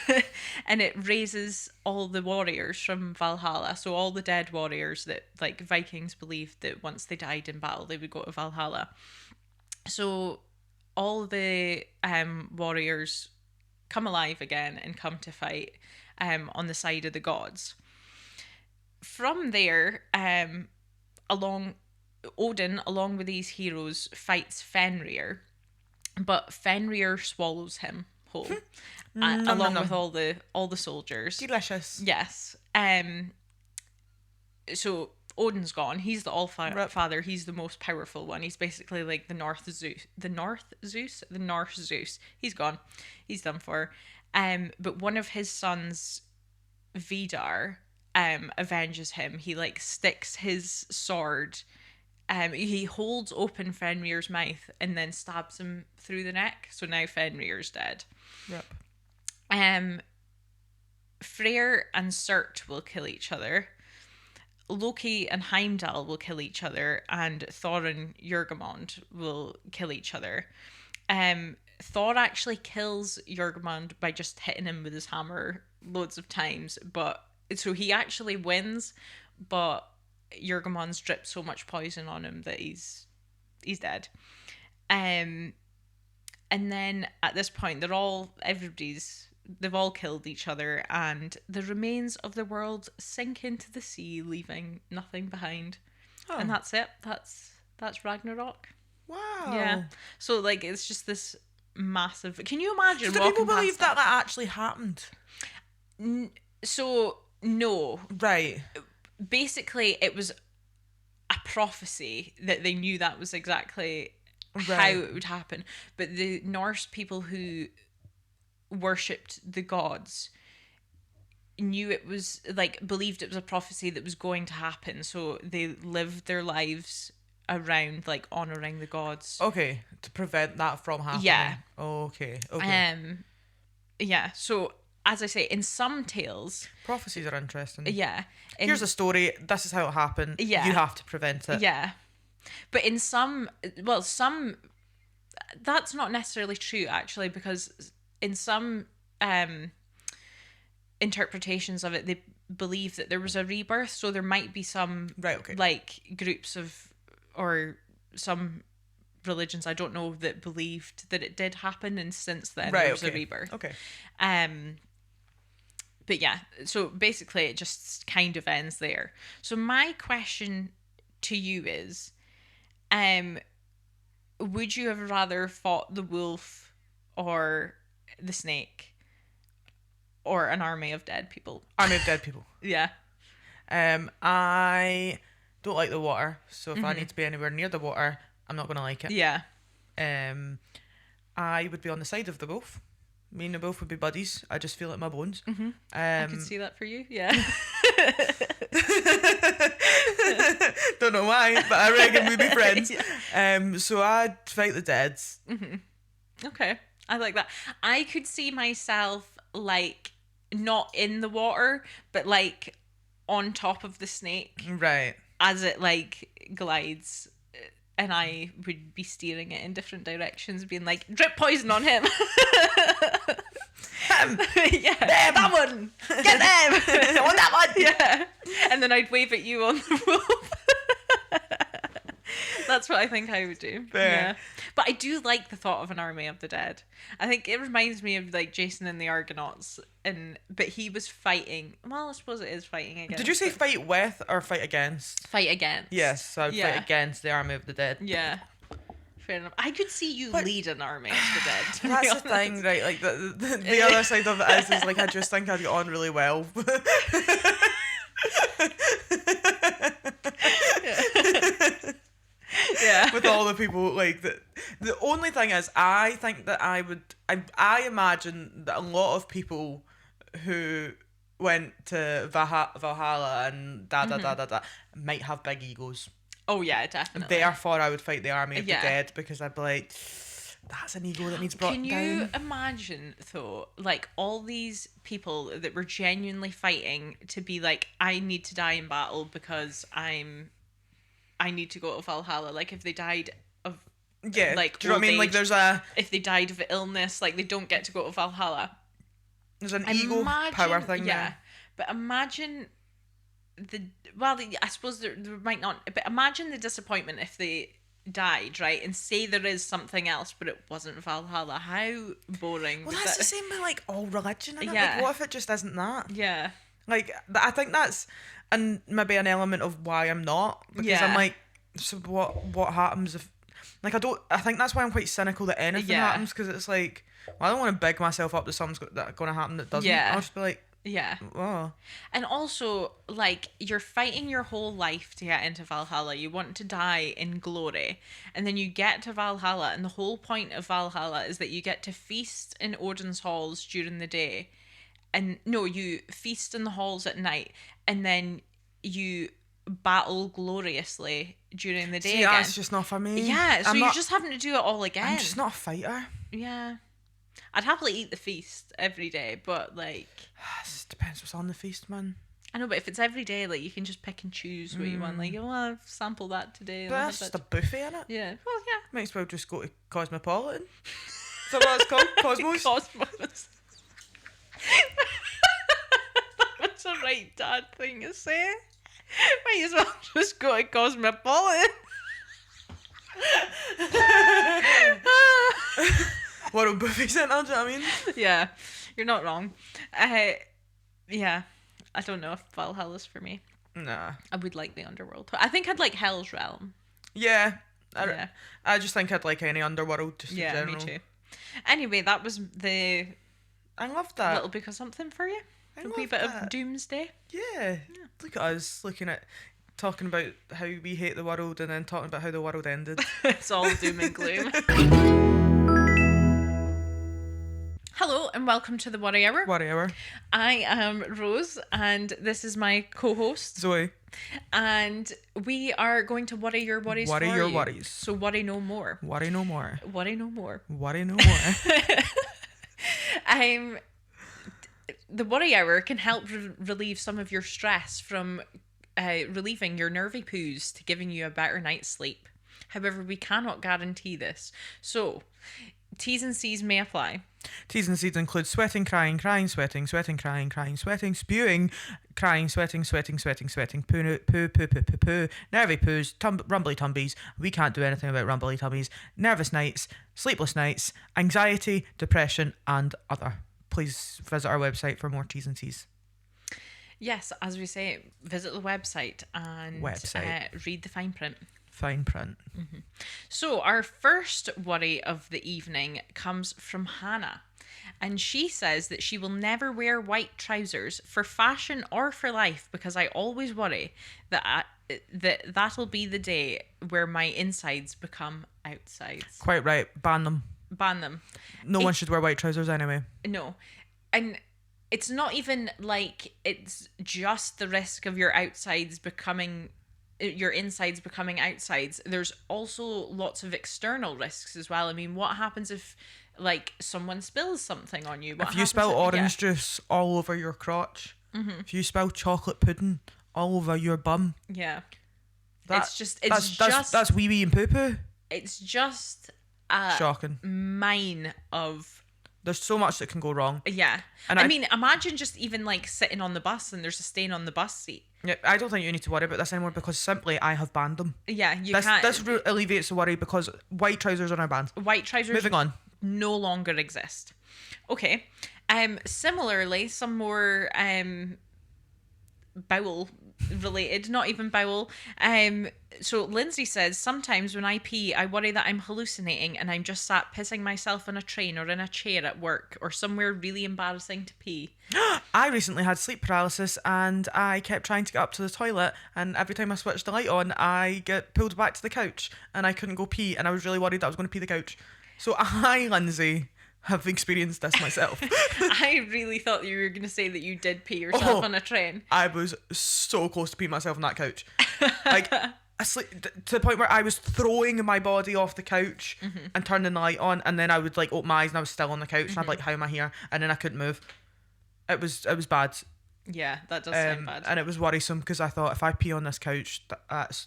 and it raises all the warriors from Valhalla. So all the dead warriors that like Vikings believed that once they died in battle they would go to Valhalla. So all the warriors come alive again and come to fight on the side of the gods. From there, Odin, along with these heroes, fights Fenrir, but Fenrir swallows him whole, along with all the soldiers. Delicious. Yes. So Odin's gone. He's the All-Father. He's the most powerful one. He's basically like the Norse Zeus. He's gone. He's done for. But one of his sons, Vidar, avenges him. He like sticks his sword. He holds open Fenrir's mouth and then stabs him through the neck. So now Fenrir's dead. Rip. Freyr and Surt will kill each other. Loki and Heimdall will kill each other, and Thor and Jörmungand will kill each other. Thor actually kills Jörmungand by just hitting him with his hammer loads of times, but so he actually wins, but Jörmungand's dripped so much poison on him that he's dead. And then at this point, they've all killed each other, and the remains of the world sink into the sea, leaving nothing behind. Oh. And that's it. That's Ragnarok. Wow. Yeah. So like it's just this massive. Can you imagine? So do people believe that actually happened? So no. Right. Basically, it was a prophecy that they knew that was exactly how it would happen. But the Norse people who worshipped the gods knew it was like believed it was a prophecy that was going to happen, so they lived their lives around like honoring the gods. Okay, to prevent that from happening. Yeah. Okay. Yeah. So as I say, in some tales, prophecies are interesting. Yeah. Here's a story. This is how it happened. Yeah. You have to prevent it. Yeah. But in some that's not necessarily true actually, because in some interpretations of it, they believe that there was a rebirth, so there might be some like groups of or some religions I don't know that believed that it did happen, and since then there was a rebirth. Okay. But yeah, so basically it just kind of ends there. So my question to you is, would you have rather fought the wolf or the snake or an army of dead people? Army of dead people. Yeah. I don't like the water, so if I need to be anywhere near the water, I'm not going to like it. Yeah. I would be on the side of the wolf. Me and the wolf would be buddies. I just feel it in my bones. I can see that for you. Yeah. Don't know why, but I reckon we'd be friends. Yeah. So I'd fight the dead. Okay, I like that. I could see myself like not in the water, but like on top of the snake Right. as it like glides, and I would be steering it in different directions, being like, drip poison on him. Yeah, that one. Get them. I want that one. Yeah, and then I'd wave at you on the rope. That's what I think I would do. Fair. Yeah, but I do like the thought of an army of the dead. I think it reminds me of like Jason and the Argonauts, but he was fighting. Well, I suppose it is fighting against. Did you say fight with or fight against? fight against? Yes, so I'd Yeah. fight against the army of the dead. Yeah. Fair enough. I could see you But- lead an army of the dead. to be That's the honest. thing, right? Like the other side of it is like I just think I'd get on really well. Yeah. With all the people, like the only thing is I think that I imagine that a lot of people who went to Valhalla and da might have big egos. Oh yeah, definitely. Therefore I would fight the army of Yeah. the dead, because I'd be like, that's an ego that needs brought Can you down. imagine though, like all these people that were genuinely fighting to be like, I need to die in battle because I need to go to Valhalla. Like if they died of, Yeah, like, do you know what I old mean? Like age. If they died of illness, like they don't get to go to Valhalla. there's an ego power thing yeah. there. But imagine I suppose there might not, but imagine the disappointment if they died, right, and say there is something else, but it wasn't Valhalla. How boring. Well, would that's that- the same with like all religion, innit? Yeah. Like, what if it just isn't that? Yeah. Like, I think that's maybe an element of why I'm not, because Yeah. I'm like, so what happens if, like, I think that's why I'm quite cynical that anything Yeah. happens, because it's like, well, I don't want to big myself up that something's going to happen that doesn't. Yeah. I'll just be like, Yeah. oh, And also, like, you're fighting your whole life to get into Valhalla. You want to die in glory. And then you get to Valhalla, and the whole point of Valhalla is that you get to feast in Odin's halls during the day. And no, you feast in the halls at night, and then you battle gloriously during the day see, again. that's just not for me. Yeah, so I'm you're not, just having to do it all again. I'm just not a fighter. Yeah. I'd happily eat the feast every day, but like... It just depends what's on the feast, man. I know, but if it's every day, like, you can just pick and choose what you want. Like, oh, I'll sample that today. and But I'll that's have just that a buffet, innit? Yeah. Well, yeah. Might as well just go to Cosmopolitan. Is that what it's called? Cosmos? Cosmos. That's a right dad thing to say. Might as well just go to Cosmopolitan. World Buffet Centre, do you know what I mean? Yeah, you're not wrong. Yeah, I don't know if Valhalla's for me. Nah. I would like the underworld. I think I'd like Hell's Realm. Yeah. Yeah. I just think I'd like any underworld, just in Yeah, general. me too. Anyway, that was the I love that. little book of something for you. I A wee love bit that. of doomsday. Yeah. Look at us talking about how we hate the world and then talking about how the world ended. It's all doom and gloom. Hello and welcome to the Worry Hour. Worry hour. I am Rose and this is my co-host, Zoe. and we are going to worry your worries Worry for your you. worries. So worry no more. Worry no more. Worry no more. Worry no more. The Worry Hour can help relieve some of your stress from relieving your nervy poos to giving you a better night's sleep. However, we cannot guarantee this. So, T's and C's may apply. T's and C's include sweating, crying, sweating, crying, sweating, spewing, crying, sweating, poo, nervy poos, rumbly tumbies. We can't do anything about rumbly tumbies. Nervous nights, sleepless nights, anxiety, depression, and other. Please visit our website for more T's and C's. Yes, as we say, visit the website and read the fine print. Fine print. So our first worry of the evening comes from Hannah, and she says that she will never wear white trousers for fashion or for life because I always worry that'll be the day where my insides become outsides. Quite right. Ban them. Ban them. No one should wear white trousers anyway. No. And it's not even like it's just the risk of your outsides becoming your insides becoming outsides. There's also lots of external risks as well. I mean, what happens if like someone spills something on you? What If you happens spill if- orange juice all over your crotch, if you spill chocolate pudding all over your bum, yeah. that, It's that's wee wee and poo poo. it's just a Shocking. mine of There's so much that can go wrong. yeah. And I I- mean, imagine just even like sitting on the bus and there's a stain on the bus seat. Yeah, I don't think you need to worry about this anymore because simply I have banned them. Yeah, you This can't. alleviates the worry because white trousers are now banned. White trousers Moving on. no longer exist. Okay. Similarly, some more bowel related, not even bowel. So Lindsay says, sometimes when I pee, I worry that I'm hallucinating and I'm just sat pissing myself on a train or in a chair at work or somewhere really embarrassing to pee. I recently had sleep paralysis and I kept trying to get up to the toilet, and every time I switched the light on, I get pulled back to the couch and I couldn't go pee, and I was really worried that I was going to pee the couch. So I, Lindsay, have experienced this myself. I really thought you were going to say that you did pee yourself Oh. on a train. I was so close to peeing myself on that couch. Like, to the point where I was throwing my body off the couch and turning the light on, and then I would like open my eyes and I was still on the couch and I'd like, how am I here? And then I couldn't move. It was bad. Yeah, that does sound bad. And it was worrisome because I thought if I pee on this couch,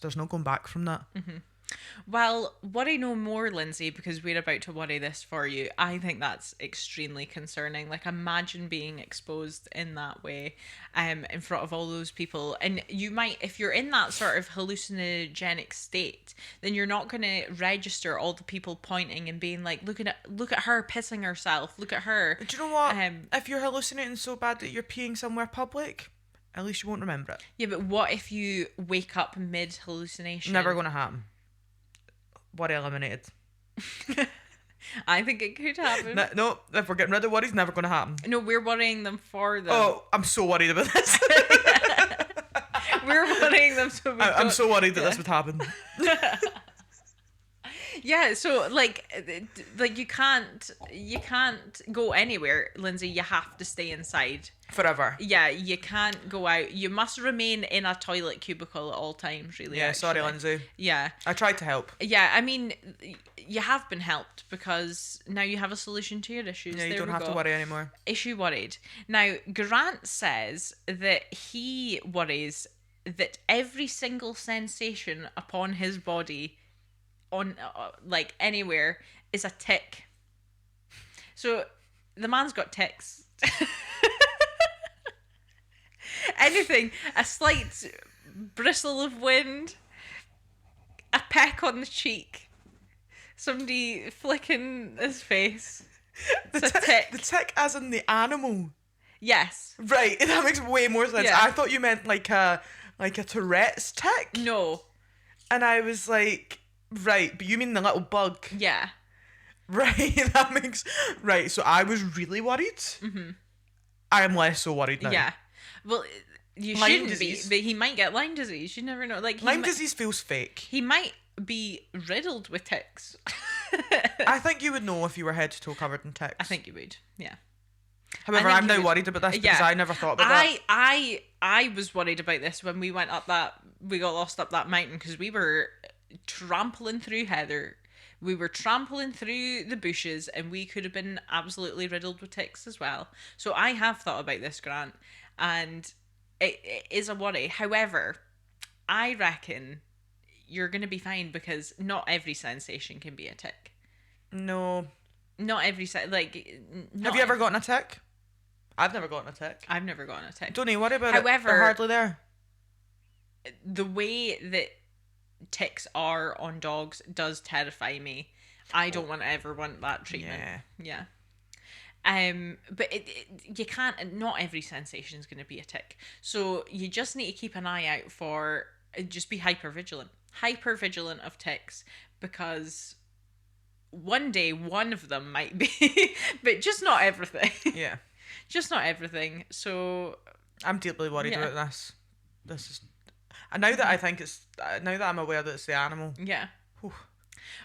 there's no going back from that. Well, worry no more, Lindsay, because we're about to worry this for you. I think that's extremely concerning. Like, imagine being exposed in that way, in front of all those people. And you might, if you're in that sort of hallucinogenic state, then you're not going to register all the people pointing and being like, look at her pissing herself. Look at her. Do you know what? Um, If you're hallucinating so bad that you're peeing somewhere public, at least you won't remember it. Yeah, but what if you wake up mid hallucination? Never going to happen. Worry eliminated. I think it could happen. No, if we're getting rid of worries, never going to happen. No, we're worrying them for them. Oh, I'm so worried about this. We're worrying them so we I'm don't- so worried that this would happen. Yeah, so like you can't go anywhere, Lindsay. You have to stay inside. Forever. Yeah, you can't go out. You must remain in a toilet cubicle at all times, really. Yeah, sorry, actually. Lindsay. Yeah. I tried to help. Yeah, I mean, you have been helped because now you have a solution to your issues. Yeah, you There don't we have to go. worry anymore. Issue worried. Now, Grant says that he worries that every single sensation upon his body, on like anywhere, is a tick. So the man's got ticks. Anything, a slight bristle of wind, a peck on the cheek, somebody flicking his face. It's a tick. The tick as in the animal. Yes. Right, that makes way more sense. Yeah. I thought you meant like a Tourette's tick. No. And I was like, right, but you mean the little bug. Yeah. Right, that makes... Right, so I was really worried. Mm-hmm. I am less so worried now. Yeah. Well, you Lyme shouldn't disease. be, but he might get Lyme disease. You never know. Like Lyme disease feels fake. He might be riddled with ticks. I think you would know if you were head to toe covered in ticks. I think you would. Yeah. However, I think I'm you now would. worried about this because Yeah. I never thought about that. I was worried about this when we went up we got lost up that mountain because we were trampling through heather. We were trampling through the bushes and we could have been absolutely riddled with ticks as well. So I have thought about this, Grant, and it is a worry. However, I reckon you're going to be fine because not every sensation can be a tick. No. Not every Have you ever gotten a tick? I've never gotten a tick. I've never gotten a tick. Don't need to worry about it. However- They're hardly there. The way that ticks are on dogs does terrify me. I don't want to ever want that treatment. Yeah. But you can't. Not every sensation is going to be a tick. So you just need to keep an eye out for. Just be hyper vigilant of ticks, because one day one of them might be, but just not everything. Yeah. Just not everything. So I'm deeply worried Yeah. about this. This is... And now that I think it's... Now that I'm aware that it's the animal... yeah. Whew.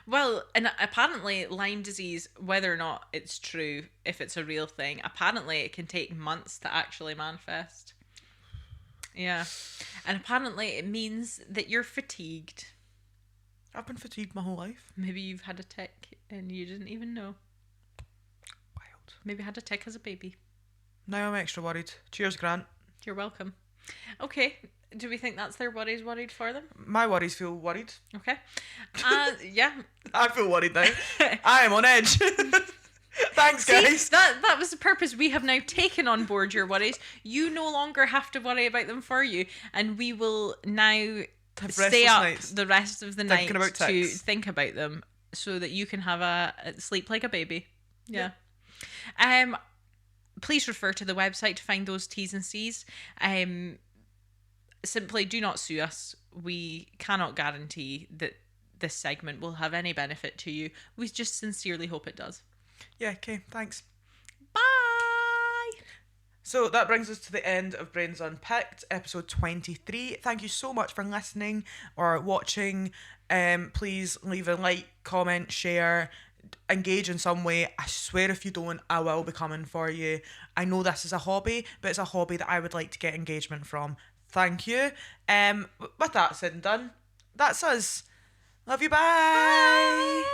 Well, and apparently Lyme disease, whether or not it's true, if it's a real thing, apparently it can take months to actually manifest. Yeah. And apparently it means that you're fatigued. I've been fatigued my whole life. Maybe you've had a tick and you didn't even know. Wild. Maybe had a tick as a baby. Now I'm extra worried. Cheers, Grant. You're welcome. Okay. Do we think that's their worries worried for them? My worries feel worried. Okay. Yeah. I feel worried now. I am on edge. Thanks, guys. See, that was the purpose. We have now taken on board your worries. You no longer have to worry about them for you, and we will now stay up the rest of the night to think about them, so that you can have a sleep like a baby. Yeah. Please refer to the website to find those T's and C's. Simply do not sue us. We cannot guarantee that this segment will have any benefit to you. We just sincerely hope it does. Yeah, okay, thanks. Bye! So that brings us to the end of Brains Unpicked, episode 23. Thank you so much for listening or watching. Please leave a like, comment, share, engage in some way. I swear if you don't, I will be coming for you. I know this is a hobby, but it's a hobby that I would like to get engagement from. Thank you. With that said and done, that's us. Love you, bye.